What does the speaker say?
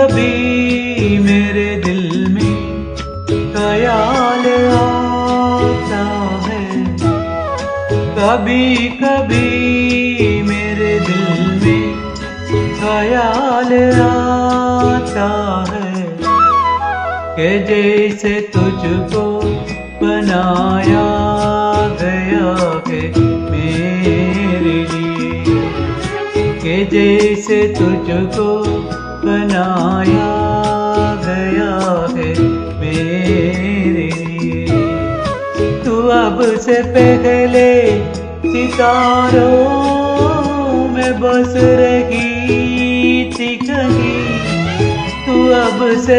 कभी मेरे दिल में ख्याल आता है, कभी कभी मेरे दिल में ख्याल आता है कि जैसे तुझको बनाया गया है मेरे लिए, कि जैसे तुझको बनाया गया है मेरे लिए। तू अब से पहले सितारों में बस रही थी कहीं, तू अब से